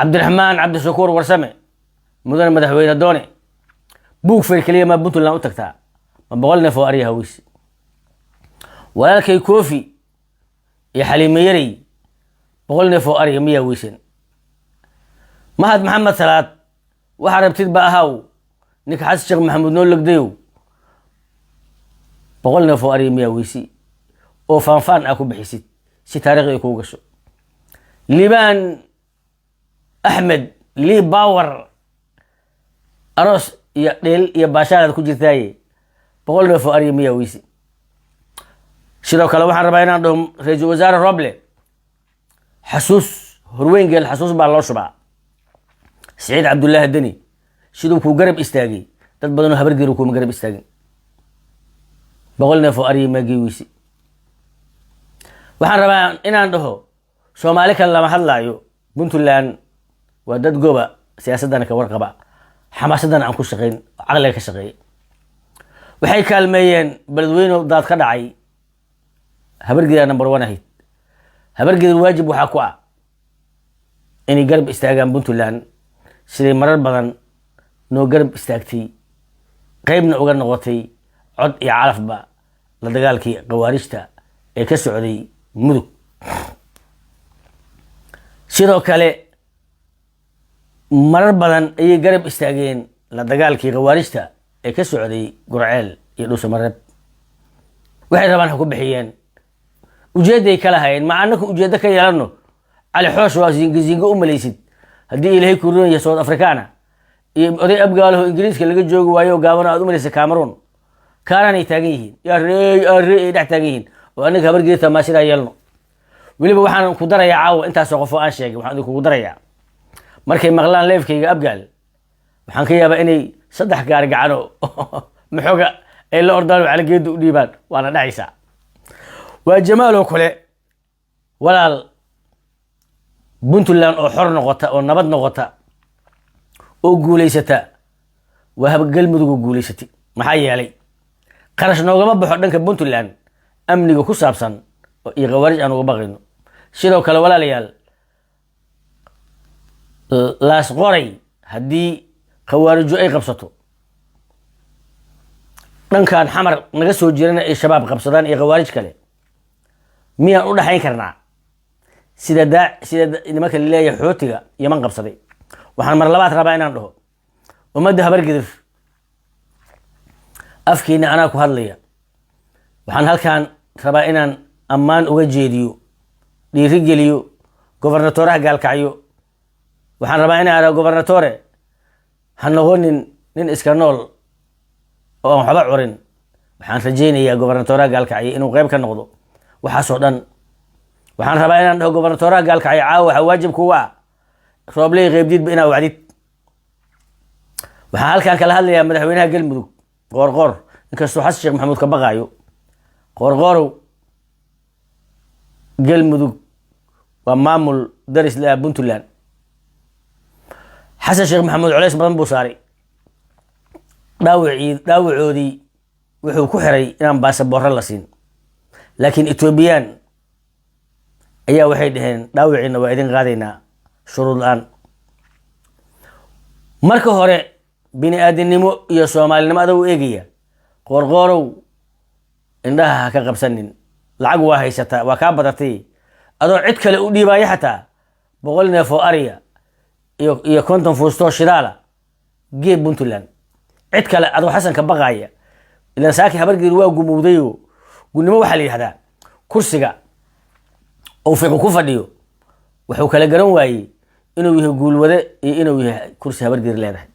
عبد الرحمن عبد الشكور ورسمه مدن مدحوينه دوني بوك في الكليه ما بنتو لا تكتا ما بقولنا فواريها ويس ولكن كوفي يا حليم يري بقولنا فواريها 100 ويسن مهد محمد ثلاث وحربتي بقى هاو نك حس الشيخ محمود نور لك ديو بقولنا فواريها 100 ويسي او فان اكو بحسيت سي تاريخي كو غشو ليبان احمد لي باور أروس يا ديل يا باشا ku jirtay boqol neef oo ari miya wiisi sidoo kale waxaan rabaa inaan dhaho ra'iisul wasaare Roble xasuus horweyn geel xasuus baa loo shubaa Saciid Cabdullaahi Dani sidoo ku garab istaagay dad badan oo habar geeru ku garab istaagay boqol neef oo ari ma wiisi waxaan rabaa inaan dhaho Soomaali kale lama hadlaayo Puntland waa dad gooba siyaasadana ka warqaba حماسدنا عن كل شيء عقلك شيء وحي كالمين بلدوينو داد كدعي هبرجي نمبر 1 هيت هبرجي الواجب وحكوا اني قرب استاغان بنتلان سيدي مرر بدن نو قرب استاغتي قيبنا اوغا نقوتي عد يا عرف با لا دغالكي قواريشتا اي كسعودي مدو sidoo kale marar badan ay garab istaageen la dagaalkii qawaarista ee ka socday Gurceel iyo Dhuusamareeb waxay rabaan ku bixiyeen ujeeday kala hayeen ma annaka ujeedo ka yeelano ali xoosh waa zinga u maleysid hadii ilaahay ku ruuyo South Africana iyo oday abgaalaho Ingiriiska laga joogo waayo gaabana aad u maleysa Cameroon kaanay taagan yihiin yaa reey dhex taagan yihiin oo anaga habar geeta ma sida yeelno waliba waxaan ku darayaa caawa intaas oo qof aan sheegay waxaan ku darayaa markay maqlaan leefkayga abgaal waxaan ka yaabaa inay saddex gaar gacano maxoga ay la ordaan wala geedu u dhiibaan waana dhacaysa waa jamaal oo kale walaal Puntland oo xor noqota oo nabad noqota oo guuleysata waa habgal mudug guuleysati maxaa yeelay qarash noogama baxo dhanka Puntland amniga ku saabsan iyo qawaarij aan uga baqayno sidoo kale walaalayaal laas qoray hadii qawaarijo ay qabsato dhankan xamar naga soo jirana ay shabaab qabsadaan iyo qawaarij kale miyaan u dhaxayn karnaa sida nimanka leeyahay xootiga yaman qabsaday waxaan mar labaad rabaa inaan dhaho ummadda habar gidir afkiina anaa ku hadlaya waxaan halkaan rabaa inaan ammaan uga jeediyo dhiirigeliyo gobernatoraha gaalkacyo waxaan rabaa inaan ara gobernatore ha noqonin nin iska nool oo aan waxba curin waxaan rajaynayaa gobernatoraha gaalkacyo inuu qayb ka noqdo waxaas oo dhan waxaan rabaa inaan dhaho gobernatoraha gaalkacyo caawa waxa waajib ku ah Roble qaybdid inaa wacdid waxaan halkaan kala hadlayaa madaxweynaha galmudug qoorqoor inkastoo xasan sheekh maxamuud ka baqaayo qoorqoorow galmudug waa maamul daris la Puntland حسن شيخ محمود عليس بدن بوساري داوعودي wuxuu ku xiray inaan baasaboor la siin laakiin Ethiopian ayaa waxay dhaheen daawiciina waa idin qaadaynaa shuruud aan marka hore bini aadinimo iyo Soomaalinimada u eegaya qorqorow indhaha ka qabsanin lacag waa haysata waa ka badatay adoo cid kale u dhiibaya xataa 100 neef oo ariya iyo konton fuusto shidaala geeb Puntland cid kale adoo xasan ka baqaya ila saaki habar geer waa gumowdayo gunimo waxa la yiraahdaa kursiga oo fiiqo ku fadhiyo wuxuu kala garan waayay inuu yahay guulwade iyo inuu yahay kursi habar geer leedahay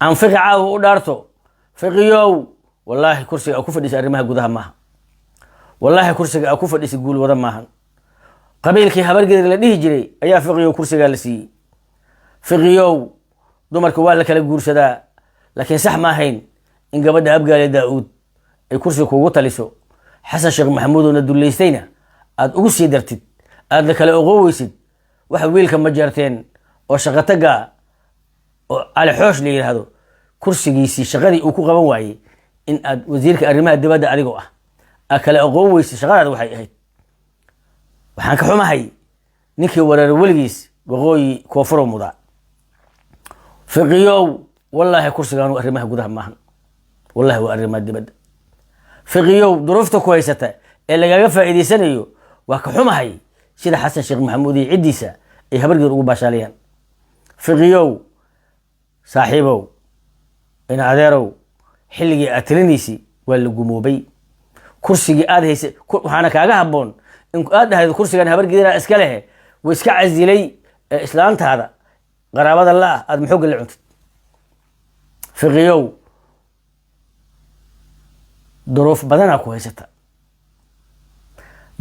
aan fiiqa u dhaarto fiiqiyow wallahi kursiga ku fadhiisa arrimaha gudaha maaha wallahi kursiga ku fadhiisa guulwada maahan qabiilkii habar geer la dhihi jiray ayaa fiiqiyow kursiga la siiyay fiqiyow dumarku waa la kala guursadaa laakiin sax ma ahayn in gabadha abgaale Daawud ay kursi kugu taliso xasan sheekh maxamuud oo duleystayna aad ugu sii dartid aad la kala oqoweysid waxa wiilka ma jarteen oo shaqataga oo ali xoosh la yiraahdo kursigiisi shaqadii uu ku qaban waayay in aad wasiirka arrimaha dibadda adiga kala oqoweysid shaqadaada waxay ahayd waxaan ka xumahay ninkii wareer waligiis وقوي كوفر مضاع فقيو والله كرسي كانوا أرمها قدها معهن والله هو أرمها دبد فقيو ظروفته كويسة اللي جاء فائدة سنة وكحمة هي سيد حسن شيخ محمودي عديسة يهبرق رقوبة شاليان فقيو صاحبه إن عذيرو حلقي أتلنيسي والقموبي كرسي آدهيس وحانا كاغا هبون إن آدهي كرسي كان هبرق دينا إسكاله وإسكا عزي لي إسلامت هذا قرابة الله هذا محوق اللي عنت فقيو ظروف بدنها كويسة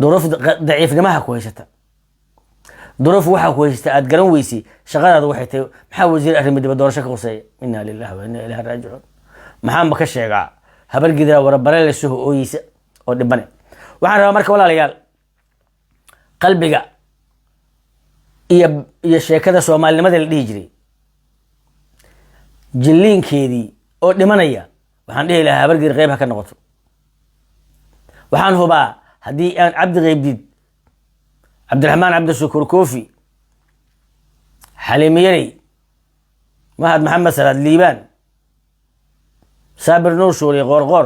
ظروف ضعيف جماعها كويسة ظروف وحا كويسة أتقرن ويسي شغال هذا وحيته محاول وزير أهل مدي بدور شكل وصي إنا لله وإنا إليه راجعون محام بكشيغا هبل قدرا وربنا لسه أويس أو دبنا وحنا راه مركب ولا ليال قلبي يا شيكada Soomaalinimada la dhihi jiray jilliinkeedii oo dhimanaya waxaan dhihi lahaa habargir qayb ha ka noqoto waxaan hubaa hadii aan Cabdi Qaybdid Cabdiraxmaan Cabdi Shukur Koofi Xaliimiyari Mahad Maxamed Salaad Liibaan Saabir Nuur Shuuri Qorqor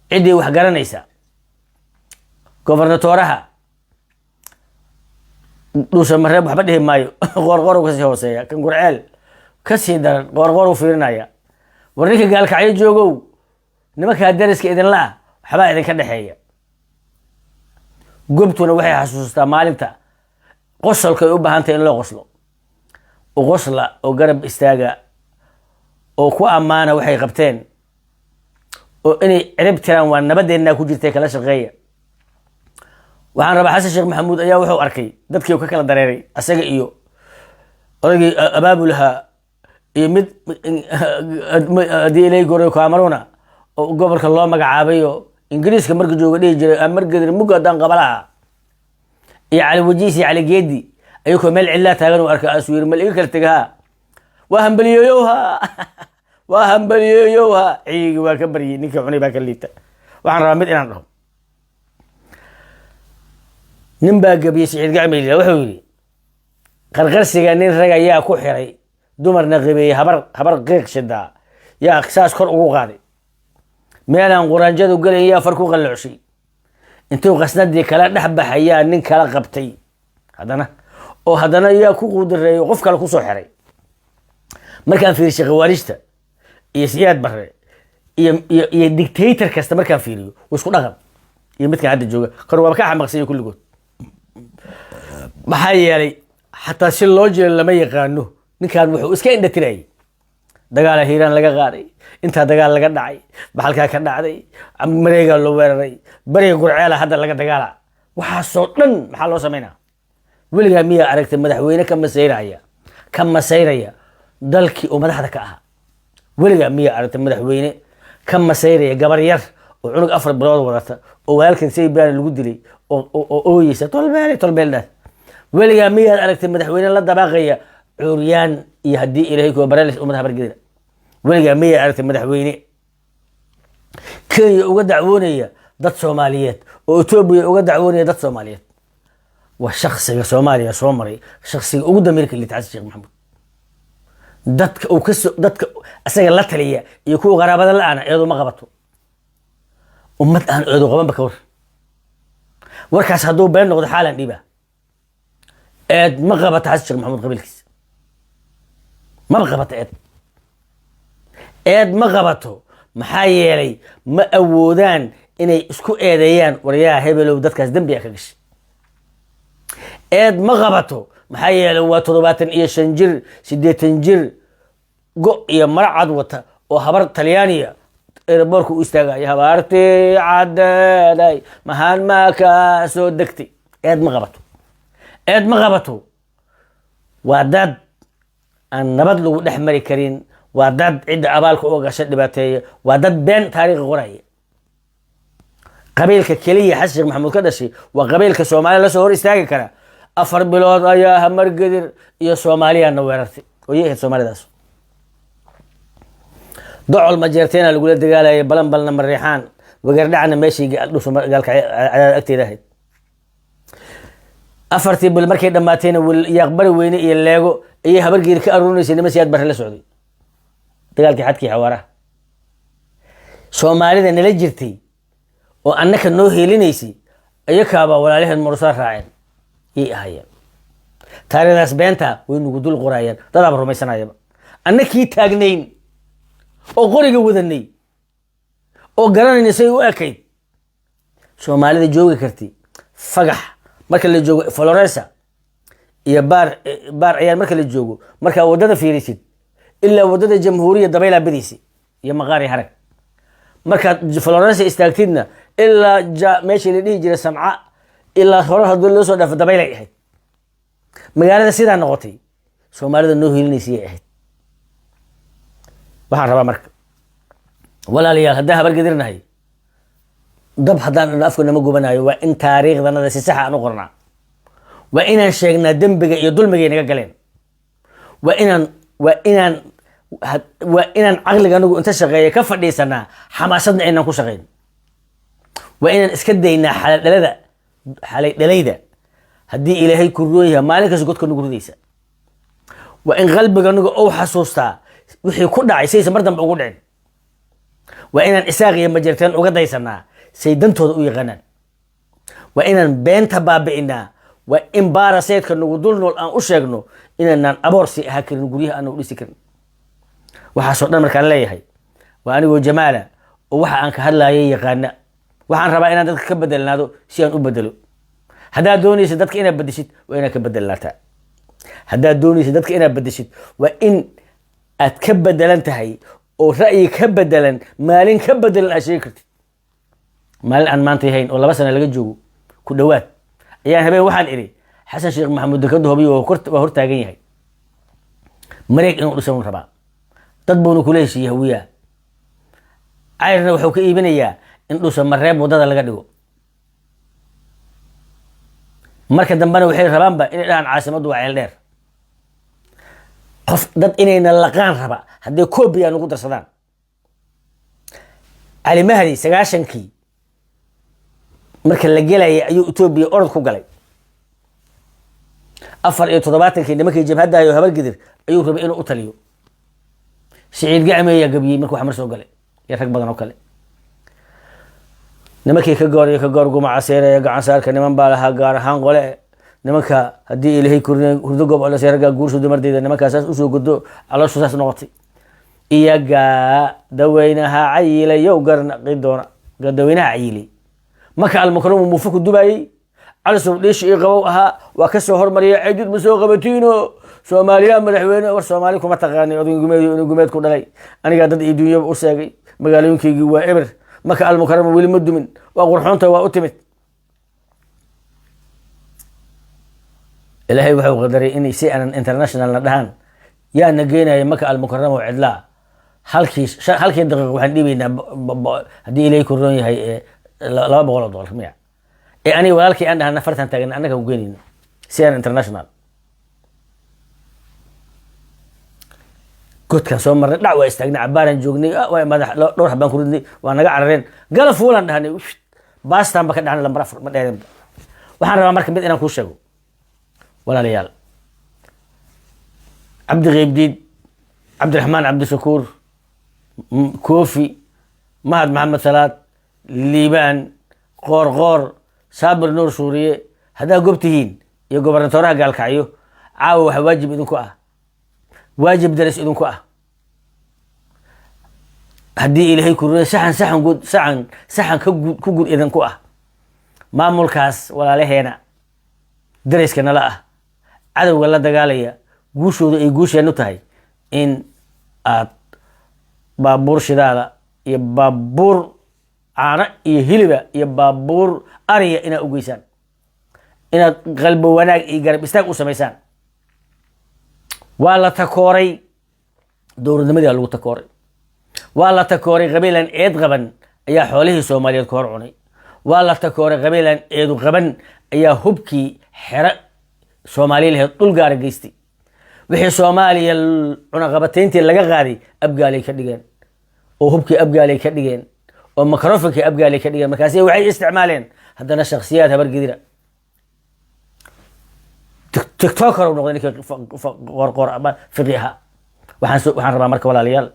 cidii wax garanaysa gobernatoraha دوسا مريب وحبا دهي مايو غورغور وكسي هوسيا كان قرعيل كسي دارن غورغور وفيرنايا ورنيكا قالك عيد جوغو نمكا دارسك إذن لا وحبا إذن كدحيا قبتونا وحي حسوستا مالنتا قصل كي أبا هانتا إن لو غسلو وغسلا وقرب استاقا وكو أمانا وحي قبتين وإني عربتنا وانا بدي إنا كوجرتيك لا شغية waxaan rabaa xasan sheekh maxamuud ayaa wuxuu arkay dadkii ka kala dareeray asaga iyo oragii abaabulaha iyo mid diilay goray kaamarona oo gobolka loo magacaabay oo ingiriiska markii jooga dhigi jiray amargadir mugadan qabalaha iyo cali wajiisi cali geedi ayuu meel cilla taagan oo arkay aswiir mal iga kala tagaha waa hambaliyoha ciigi waa ka bariyay ninka cunay baa ka liita waxaan rabaa mid inaan dhaho نمبا قبي سعيد قعمي وحو يري قرقرسيغا نين رغا يا كو خيري دمرنا قبي هبر قيق شدا يا اخساس كور ugu qaadi meelan quraanjadu galay ya farku qalcushay intuu qasnadii kala dhaxbaxaya nin kala qabtay hadana ya ku quudiray qof kale ku soo xiray markaan fiirshay qawaarista iyo siyaad barre iyo dictator kasta markaan fiiriyo isku dhaqan iyo midka hadda jooga qarwaba ka xamaqsay kulligood maxaa yeelay xataa si loo jeedo lama yaqaano ninkan wuxuu iska indha tiray dagaal hiiraan laga qaaday inta dagaal laga dhacay baxalka ka dhacday mareega loo weeraray bariga gurceela hadda laga dagaala waxa soo dhan maxaa loo sameeynaa weliga miya aragtay madaxweyne ka masayraya dalkii oo madaxda ka ah weliga miya aragtay madaxweyne ka masayraya gabar yar oo cunug 4 bilood wadata oo walaalkan say baan lagu dilay oo yisa tolbeelda weliga miyaad aragtay madaxweyne la dabaqaya curyaan iyo hadii ilaahay ku baralis umada habargeeda weliga miyaad aragtay madaxweyne kenya uga dacwoonaya dad Soomaaliyeed oo Itoobiya uga dacwoonaya dad Soomaaliyeed wa shakhsiga Soomaaliya soo maray shakhsiga ugu dameerka li taas Sheekh Maxamed dadka asaga la taliya iyo kuwa qaraabada la ana iyadoo ma qabato ummad aan iyadoo qaban ba ka warkaas haduu been noqdo xaalan dhiba ما قبت حسن محمود قبلكس ما قبت ما قبته محايلي ما أودان إني اسكو إيديان وريا هبلو دتكاس دنبيا كغش ما قبته محايلي وتضبات إيه شنجر سيدتنجر جو يا مرعد وتا وهبر طليانية إربوركو استاغا يا هبارتي عداي مهان ما كاسو دكتي ما قبته ما قبته واداد أن نبضلو نحمري كرين واداد عند أبالك أوغا شد باتيه واداد بين تاريخ غراي قبيلك كلية حسن محمود كدشي وقبيلك سومالي لسهور استاقي كرا أفر بلود أيا همر قدر يا سومالي أنا ويرتي ويهد سومالي داسو ضعوا المجرتين اللي قولت قال بلن بلن من الريحان وقردعنا ماشي قال أكتي داهد afartii bil markay dhamaateen yaqbari weyne iyo leego iyo habargeer ka aruurinaysa nima siyaad barre la socday dagaalkii xadkii xawaaraha Soomaalida nala jirtay oo annaka noo heelinaysay ayakaaba walaalaheed mursal raaceen ii ahayeen taariikhdaas beenta way nugu dul qorayeen dad rumaysanayaba annakii taagnayn oo qoriga wadanay oo garanayna say u ekayd Soomaalida joogi karti fagax marka la joogo Florence iyo baar ayaan marka la joogo marka wadada fiirisid illa wadada jamhuuriyadda dabayla bidisi iyo maqaari harag marka Florence istaagtidna illa meeshii la dhihi jiray Samca illa hore haduu loo soo dhaafo dabayla ahayd magaalada sidaa noqotay Soomaalida noo hiilinaysay ahayd waxaan rabaa marka walaalayaal hadaa habar gadirnahay dab haddaan afku nama gubanayo waa in taariikhdanada si sax ah aan u qornaa waa inaan sheegnaa dembiga iyo dulmiga inaga galeen waa inaan caqliga anagu inta shaqeeya ka fadhiisanaa xamaasadna inaan ku shaqeyn waa inaan iska daynaa xalay dhalayda haddii ilaahay ku roon yahay maalin kasta godka nagu ridaysa waa in qalbiga anagu uu xasuustaa wixii ku dhacay saysa mar dambe ugu dhicin waa inaan isaaq iyo majarteen uga daysanaa say dantooda u yaqaanaan waa inaan beenta baabi'inaa waa in baaraseedka nagu dul nool aan u sheegno inaanaan aboorsi ahaa karin guryaha aan u dhisi karin waxaasoo dhan markaan leeyahay waa anigoo jamaala oo waxa aan ka hadlaayay yaqaana waxaan rabaa inaan dadka ka bedelnaado si aan u bedelo haddaad doonaysid dadka inaad bedeshid waa inaad ka bedelnaataa haddaad doonaysid dadka inaad bedeshid waa in aad ka bedelan tahay oo ra'yi ka bedelan maalin ka bedelan aad sheegi kartid maalin aan maanta yahayn oo 2 sano laga joogo ku dhawaad ayaan habeen waxaan iri xasan sheekh maxamuud dekado hobiyo waa hor taagan yahay mareeg inuu dhisan rabaa dad buuna kula heshiiyay hawiya cayrna wuxuu ka iibinayaa in dhuusa mareeb wadada laga dhigo marka dambana waxay rabaanba inay dhahan caasimadu waa ceel dheer qof dad inayna laqaan raba haddii koobiya nagu darsadaan cali mahdi 90kii marka la gelay ayuu Itoobiya orod ku galay 74kii nimankii jabhadda ayo habar gidir ayuu rabay inuu u taliyo Siciid Gacmeeya gabiyay markuu xamar soo galay iyo rag badan oo kale nimankii ka goor guma caseeray gacan saarka niman baa lahaa gaar ahaan qole nimanka haddii ilaahay kurne hurdo goob la seeraga guursho dumardeeda nimankaas u soo godo calooshu saas noqotay iyaga daweynaha cayilayo garnaqi doona gadaweynaha cayilay marka almukarram muufuku dubayay calasow dhiish ii qabow ahaa waa ka soo hormariyay ciidud ma soo qabatiino Soomaaliya madaxweyne war Soomaali kuma taqaani odin gumeed ku dhalay aniga dad ii dunyada u sheegay magaalooyinkeygii waa eber marka almukarram weli ma dumin waa qurxoonta waa u timid ilaahay wuxuu qadaray in si aan international na dhahan yaa nageenay marka almukarram oo cidla halkii daqiiqo waxaan dhibaynaa haddii ilaahay ku roon yahay $200 miya ani walaalkii aan dhahan fartan taagan annaga u geenayno si aan international godkan soo marnay dhac waa istaagnay cabaaran joognay waa madax dhowr habaan ku ridnay waa naga carareen galaf fuulan dhahnay baastaan ba ka dhahnay lambar 4 ma dheerin waxaan rabaa marka mid inaan ku sheego walaalayaal Abdi Qeybdiid Abdiraxmaan Abdi Shakuur Koofi Mahad Maxamed Salaad Liibaan Qoorqoor Saabir Nuur Suuriye hadaa gobtihiin iyo gobernatooraha Gaalkacyo caawa waxa waajib idinku ah واجب درس إذن كأ هدي إلهي كوري سحن كجود إذن كأ ما ملكاس ولا لهنا درس كنا لا عدو ولا دجالية جوش ينتهي إن بابور شدالة يبابور عنا يهلبة يبابور أريا إن أوجيسان إن قلب وناك يقرب استاق وسميسان waa la takooray dowladnimadii lagu takooray waa la takooray qabiilan eed qaban ayaa xoolihii Soomaaliyeed ka hor cunay waa la takooray qabiilan eed qaban ayaa hubkii xira Soomaaliyeed dhul gaar geystay wixii Soomaaliya cunaqabatayntii laga qaaday abgaalay ka dhigeen oo hubkii abgaalay ka dhigeen oo makrofonkii abgaalay ka dhigeen markaas waxay isticmaaleen haddana shakhsiyaad habar gidira تيك توكر ونقدر قرقر أما فقيها وحن ربا مركب ولا ليال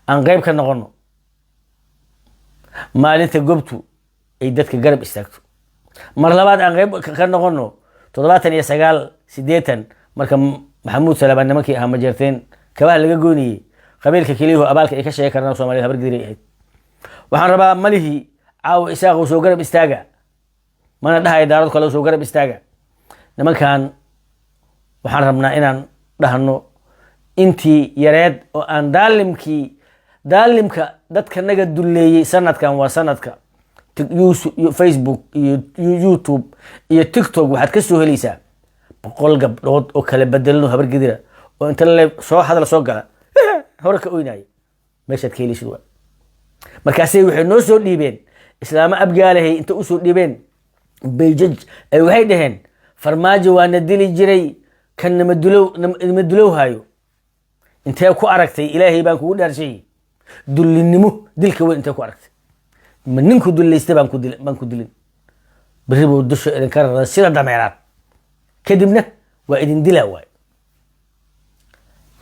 أن غيب كان نغنو ما أنت جبتو عدتك قرب استاكتو مر لبعض أن غيب كان نغنو تضباطا يسقال سديتا مركب محمود سلبان نمكي هم جرتين كبار لقوني قبيلك كليه أبالك إيش شيء كرنا سومالي هبر قدري وحن ربا مليه عاو إساق وسو قرب استاجا ما ندها إدارات كله وسو قرب استاجا لما كان وحن ربنا إن دهنو أنتي يراد وأن دالمك دتك نجد دللي سنة كان وسنتك فيسبوك يوتيوب تيك توك وحد كسو هليسا بقول قبل وكله بدلنو هبر قدرة وأنت اللي صو هذا الصوق قال هورك ويناي مشت كيلي شو مركزي وحنا نوصل ليبين إسلام أبقى له أنت أوصل ليبين بيجج وهيدهن فرماجو وأنا دلي جري كان مدلو هايو أنت أكو أركتي إلهي بانكو دار شيء دل النمو دلك وين أنت أكو أركتي من نمكو دل استبان بانكو دلين بريبو الدش الكرر سيرة دميرات كدمنا وإذن دلا واي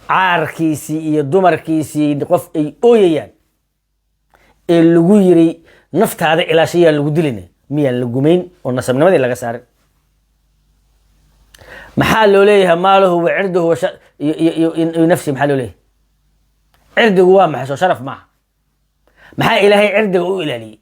عاركيسي iyo dumarkiisii qof ay ooyayaan ee lagu yiri naftaada ilaashiya lagu dilinay miyaan la gumeyn oo nasabnimadii laga saaray maxaa loo leeyahay maaluhu wa cirduhu wa nafsi maxaa loo leeyahay cirdigu waa maxay soo sharaf ma maxaa ilaahay cirdiga u ilaaliyo